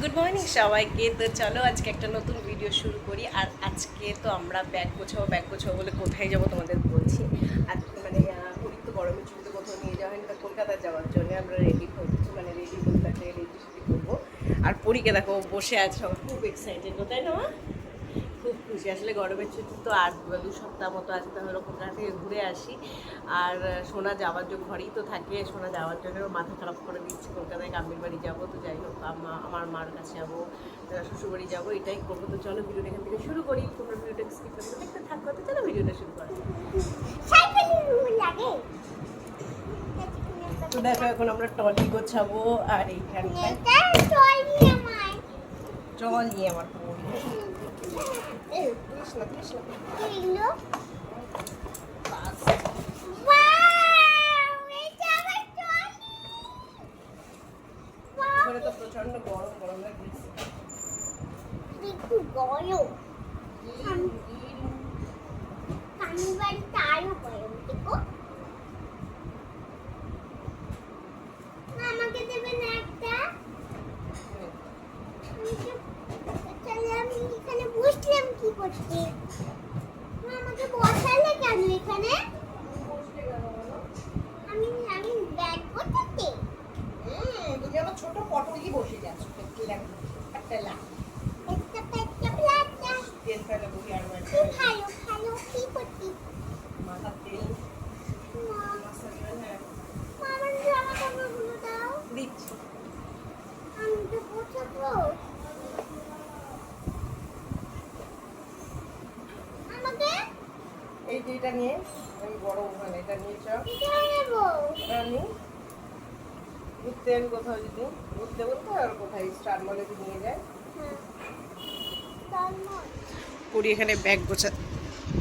Good morning সবাইকে। তো চলো আজকে একটা নতুন ভিডিও শুরু করি। আর আজকে তো আমরা ব্যাগ গোছাবো বলে কোথায় যাব তোমাদের বলছি। আর মানে পুরী তো গরমের ছুটিতে কোথাও নিয়ে যাওয়া হয়নি, তা কলকাতায় যাওয়ার জন্য আমরা রেডি হচ্ছি, মানে রেডি বলতে একটা রেডি শুটি করবো। আর পরীকে দেখো বসে আছে, সবাই খুব এক্সাইটেড, তাই না? খুব খুশি আসলে। গরমের ছুটি তো আর 2 সপ্তাহ মতো আছে, তাহলে কলকাতা থেকে ঘুরে আসি। আর সোনা যাওয়ার জন্য ঘরেই তো থাকে, সোনা যাওয়ার জন্য মাথা খারাপ করে দিচ্ছে, কলকাতায় কামির বাড়ি যাবো। তো যাই হোক, আমার মার কাছে যাবো, শ্বশুরবাড়ি যাবো, এটাই করবো। তো চলো ভিডিওটা এখান থেকে শুরু করি। তোমরা ভিডিওটা স্কিপ করতে দেখতে থাকো। তো চলো ভিডিওটা শুরু করি। তো দেখো এখন আমরা টলি গোছাবো। আর এইখানটায় জল নিয়ে আমার পড়ি তো প্রচন্ড গরম গরম লাগছে। আমাকে দেবেন একটা। আমি এখানে বসলাম কি করতে? আমাকে বসালে কেন এখানে? আমি আমি ব্যাগ করতে। তুমি আমার ছোট পটলই বসে যাচ্ছ একটা লাখ একটা পেটটা প্লাটা। তেল ফেলে বহি আর কি ভালো ভালো কি করতে? মাথা তেল মা মাসাজ হ্যাঁ আমার জামা কাপড়গুলো দাও। দিচ্ছি। আমি তো বসাবো। আমাকে এই যে এটা নিয়ে আমি বড় ওখানে এটা নিয়ে চল এটা নেব। আমি ঘুরতে আমি কোথাও যদি ঘুরতে বলতে আর কোথায় স্টার মলে যদি নিয়ে যায়। হ্যাঁ তারপর পুরি এখানে ব্যাগ গোছা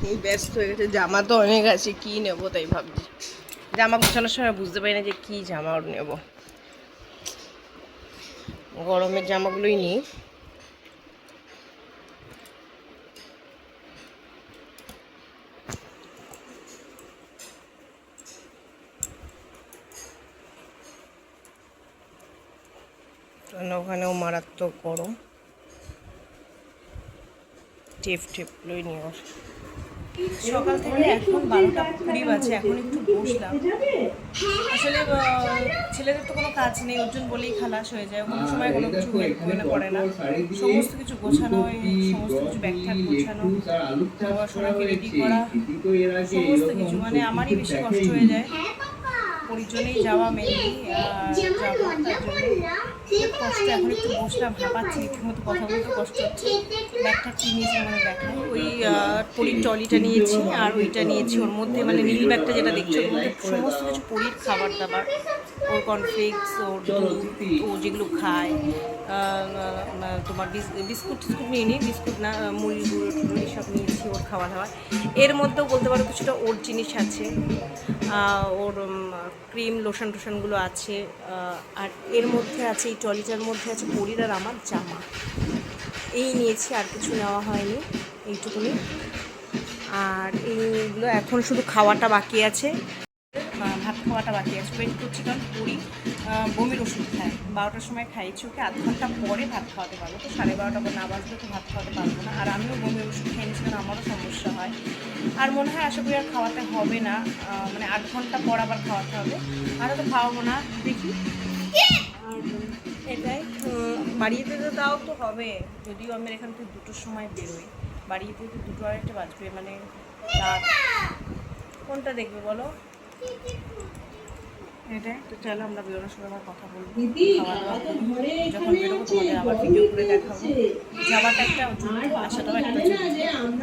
এই ব্যস্ত হয়ে গেছে। জামা তো অনেক আছে, কি নেব তাই ভাবছি। জামা গোছানোর সময় বুঝতে পারি না যে কি জামা নেব। গরমের জামাগুলোই নিই। কারণ ওখানেও মারাত্মক গরম। টেপগুলোই নিয়ে বস। সকাল থেকে এখন 12টা 20 বাজে, এখন একটু বসলাম। আসলে ছেলেদের তো কোনো কাজ নেই, ওর জন্য বলেই খালাস হয়ে যায়, কোনো সময় কোনো কিছু মনে পড়ে না। সমস্ত কিছু গোছানো, সমস্ত কিছু ব্যাগ ট্যাগ গোছানো, সোনাকে রেডি করা, সমস্ত কিছু মানে আমারই বেশি কষ্ট হয়ে যায়। পরিজনেই যাওয়া মেনলি যাবো, তার জন্য খুব কষ্ট। এখন একটু বসলাম, ভাবাচ্ছি, ঠিকমতো কথা বলতে কষ্ট হচ্ছে। ব্যাগটা কি নিয়েছি মানে দেখাই। ওই পরির ট্রলিটা নিয়েছি আর ওইটা নিয়েছি। ওর মধ্যে মানে নীল ব্যাগটা যেটা দেখছো, ওর মধ্যে সমস্ত কিছু পরির খাবার দাবার, ওর কর্নফ্লেক্স, ওর দুধ, ও যেগুলো খায়, তোমার বিস্কুট টিস্কুট নিয়ে নিই, বিস্কুট না মুড়ি গুঁড়ো টুড়ো এইসব নিয়েছি ওর খাওয়া দাওয়া। এর মধ্যেও বলতে পারো কিছুটা ওর জিনিস আছে, ওর ক্রিম লোশন টোশনগুলো আছে। আর এর মধ্যে আছে, এই ট্রলিটার মধ্যে আছে পরির আর আমার জামা। এই নিয়েছি, আর কিছু নেওয়া হয়নি, এইটুকুনি। আর এইগুলো এখন শুধু খাওয়াটা বাকি আছে, ভাত খাওয়াটা বাকি আছে। ওয়েট করছি, কারণ পরি বমির ওষুধ খায়। 12টার সময় খাইয়েছি ওকে, আধ ঘন্টা পরে ভাত খাওয়াতে পারবো। তো 12:30 না বাজলে তো ভাত খাওয়াতে পারবো না। আর আমিও বমির ওষুধ খেয়ে নিচ্ছি, কারণ আমারও সমস্যা হয়। আর মনে হয় আশা করি আর খাওয়াতে হবে না, মানে 8 ঘন্টা পর আবার খাওয়াতে হবে। আর তো খাওয়াবো না, দেখি। আর এটাই বাড়িয়ে দিতে তাও তো হবে, যদিও আমি এখান থেকে 2টোর সময় বেরোই। বাড়িয়ে দিতে 2টো আড়াইটে বাজবে, মানে রাত। কোনটা দেখবে বলো? এটাই তো। চলো আমরা বেরোনোর সময় আবার কথা বলবো, খাওয়া দাওয়া করি। যখন বেরোবো তোমাদের আবার ভিডিও করে দেখাবো। যাওয়াটা একটা যুদ্ধ, আসাটাও একটা যুদ্ধ।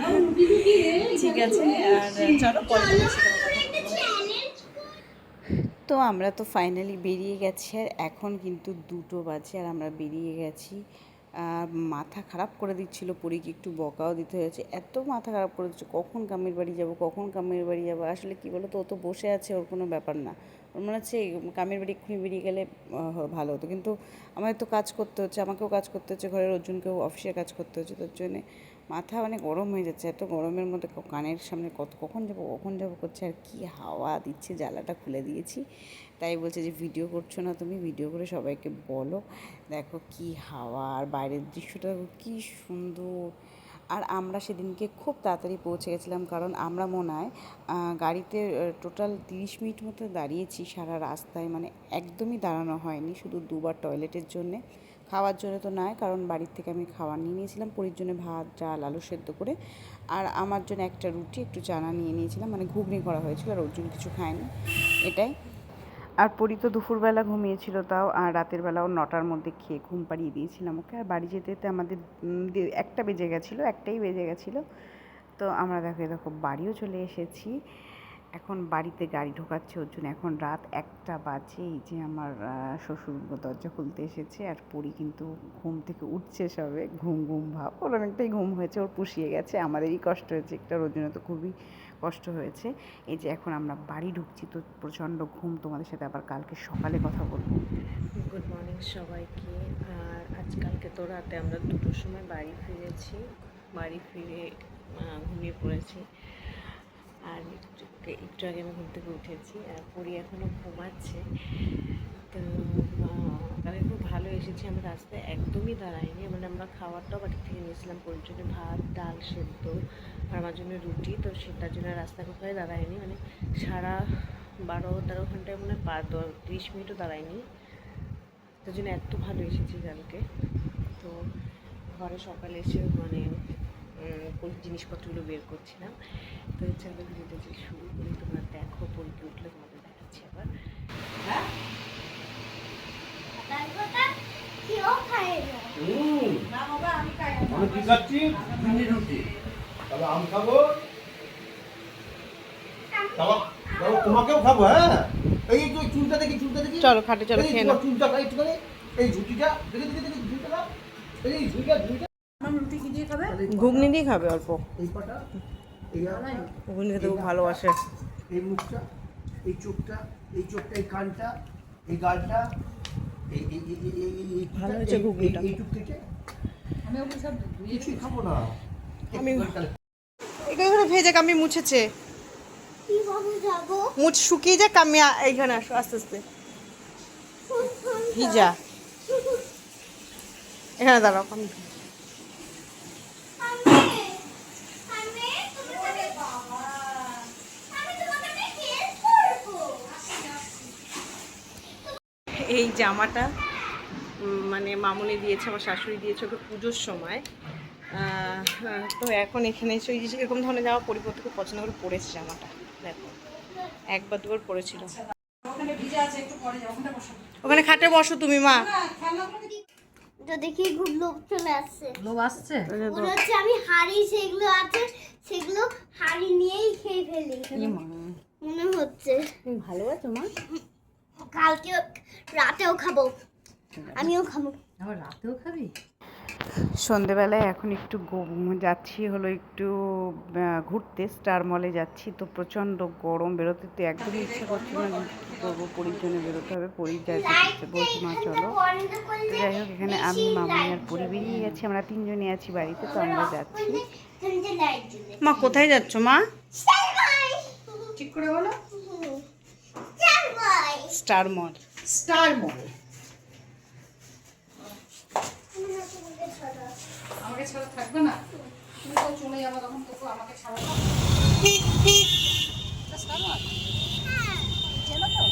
ঠিক আছে, আর চলো পরে তোমার সাথে আবার কথা বলবো। তো আমরা তো ফাইনালি বেরিয়ে গেছি, আর এখন কিন্তু 2টো বাজে আর আমরা বেরিয়ে গেছি। আর মাথা খারাপ করে দিচ্ছিল, পরীকে একটু বকাও দিতে হয়েছে। এত মাথা খারাপ করে দিচ্ছে, কখন কামের বাড়ি যাব, কখন কামের বাড়ি যাব। আসলে কি বলো তো, ও তো বসে আছে, ওর কোনো ব্যাপার না। ওর মনে হচ্ছে কামের বাড়ি এক্ষুনি বেরিয়ে গেলে ভালো হতো, কিন্তু আমাদের তো কাজ করতে হচ্ছে, আমাকেও কাজ করতে হচ্ছে, ঘরের অর্জুনকেও অফিসের কাজ করতে হচ্ছে। তার জন্যে মাথা মানে গরম হয়ে যাচ্ছে, এত গরমের মধ্যে কানের সামনে কখন যাবো করছে, আর কি হাওয়া দিচ্ছে, জ্বালাটা খুলে দিয়েছি। তাই বলছে যে ভিডিও করছো না তুমি, ভিডিও করে সবাইকে বলো দেখো কি হাওয়া, আর বাইরের দৃশ্যটা কি সুন্দর। আর আমরা সেদিনকে খুব তাড়াতাড়ি পৌঁছে গেছিলাম, কারণ আমরা মনে হয় গাড়িতে টোটাল 30 মিনিট মতো দাঁড়িয়েছি সারা রাস্তায়, মানে একদমই দাঁড়ানো হয়নি, শুধু দুবার টয়লেটের জন্যে, খাওয়ার জন্য তো নয়, কারণ বাড়ির থেকে আমি খাবার নিয়ে নিয়েছিলাম পরির জন্য, ভাত ডাল আলু সেদ্ধ করে, আর আমার জন্য একটা রুটি একটু চানা নিয়ে নিয়েছিলাম, মানে ঘুগনি করা হয়েছিল, আর ওর জন্য কিছু খায়নি এটাই। আর পরি তো দুপুরবেলা ঘুমিয়েছিল, তাও আর রাতের বেলাও 9টার মধ্যে খেয়ে ঘুম পাড়িয়ে দিয়েছিলাম ওকে। আর বাড়ি যেতে যেতে আমাদের 1টা বেজে গেছিলো, 1টাই বেজে গেছিলো। তো আমরা দেখো বাড়িও চলে এসেছি। এখন বাড়িতে গাড়ি ঢোকাচ্ছে ওর জন্য, এখন রাত 1টা বাজে। এই যে আমার শ্বশুর দরজা খুলতে এসেছে, আর পরি কিন্তু ঘুম থেকে উঠছে সবে, ঘুম ভাব, ওর অনেকটাই ঘুম হয়েছে, ওর পুষিয়ে গেছে, আমাদেরই কষ্ট হয়েছে একটা, ওর জন্য তো খুবই কষ্ট হয়েছে। এই যে এখন আমরা বাড়ি ঢুকছি, তো প্রচণ্ড ঘুম, তোমাদের সাথে আবার কালকে সকালে কথা বলবো। গুড মর্নিং সবাইকে। আর আজকালকে তো রাতে আমরা 2টোর সময় বাড়ি ফিরেছি, বাড়ি ফিরে ঘুমিয়ে পড়েছি। আর একটু আগে আমি ঘুম থেকে উঠেছি, আর পরি এখনও ঘুমাচ্ছে। তো আমি খুব ভালো এসেছি, আমরা রাস্তায় একদমই দাঁড়াইনি, মানে আমরা খাবারটাও বাড়ি থেকে নিয়েছিলাম, পরির জন্য ভাত ডাল সেদ্ধ আর আমার জন্য রুটি, তো সেটার জন্য রাস্তায় কোথায় দাঁড়াইনি, মানে সারা 12-13 ঘন্টায় মনে হয় 30 মিনিটও দাঁড়াইনি, তার জন্য এত ভালো এসেছি কালকে। তো ঘরে সকালে এসে মানে জিনিসপত্রগুলো বের করছিলাম, তো হচ্ছে আমরা ভিডিওটা যে শুরু করি, তোমরা দেখো, পরীকে উঠলে তোমাদের দেখাচ্ছি আবার। আমি কি খাচ্ছি? ঘুগনি রুটি। তবে আম খাবো। তোমাকেও খাবো, হ্যাঁ। এই যে চুলটা দেখি। চলো খাটে চলো, খেয়ে নাও। চুলটা একটুখানি, এই ঝুটিটা দেখি ঝুটিটা দাও। এই ঝুটিটা ঘুগনি দিয়ে খাবে অল্প, এই পাটা, ঘুগনি খেতে খুব ভালোবাসে। এই মুখটা, এই চোখটা, এই কানটা, এই গালটা, এই ভালো হয়েছে ঘুগনিটা। এইটুক কেটে আমি ওকে সব কিছুই খাবো না। আমি এখানে ভেজে আমি মুছেছে, কিভাবে যাবো? মুছ শুকিয়ে যাক, আমি এইখানে আসো আস্তে আস্তে। ভিজা এখানে দাঁড়াও, আমি এই জামাটা মানে মামুনি দিয়েছে, আমার শাশুড়ি দিয়েছে ওকে পুজোর সময়। তো এখন এখানে এসে ওই যে এরকম ধরনের জামা পরিবর্তে খুব পছন্দ করে পরেছে জামাটা, দেখো 1-2 বার পরেছিল। ওখানে খাটে বসো তুমি মা। তো দেখি খুব লোভ চলে আসছে, লোভ আসছে। মনে হচ্ছে আমি হাড়ি সেগুলো আছে, সেগুলো হাড়ি নিয়েই খেয়ে ফেলি মনে হচ্ছে। তুমি ভালো আছো মা? কালকে রাতেও খাবো, আমিও খাবো। আবার রাতেও খাবি? সন্ধেবেলায় এখন একটু যাচ্ছি হলো একটু ঘুরতে, স্টার মলে যাচ্ছি, তো প্রচণ্ড গরম, বেরোতে তো একদমই ইচ্ছে করছে না, কী করবো, পরির জন্য বেরোতে হবে, পরি যাইতে বলছি মা চলো। তো যাই হোক, এখানে আমি মামনি আর পরি বেরিয়ে গেছি, আমরা 3জনই আছি বাড়িতে, তো আমরা যাচ্ছি। মা কোথায় যাচ্ছ মা? ঠিক করে বলো। স্টার মল। স্টার মল। আমাকে ছাড়া থাকবে না, তুমি তো চলে যাবো, তখন তোকে আমাকে ছাড়া স্টার মল চেনো তো?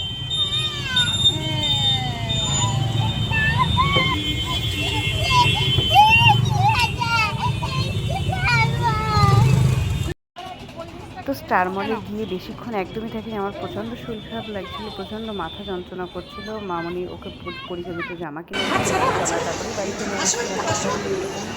তো স্টার মলে গিয়ে বেশিক্ষণ একদমই থাকিনি, আমার প্রচণ্ড শরীর খারাপ লাগছিল, প্রচণ্ড মাথা যন্ত্রণা করছিল, মামনি ওকে পরিচালিত জামা কিনে তারপরে বাড়িতে নিয়ে আসছিলাম।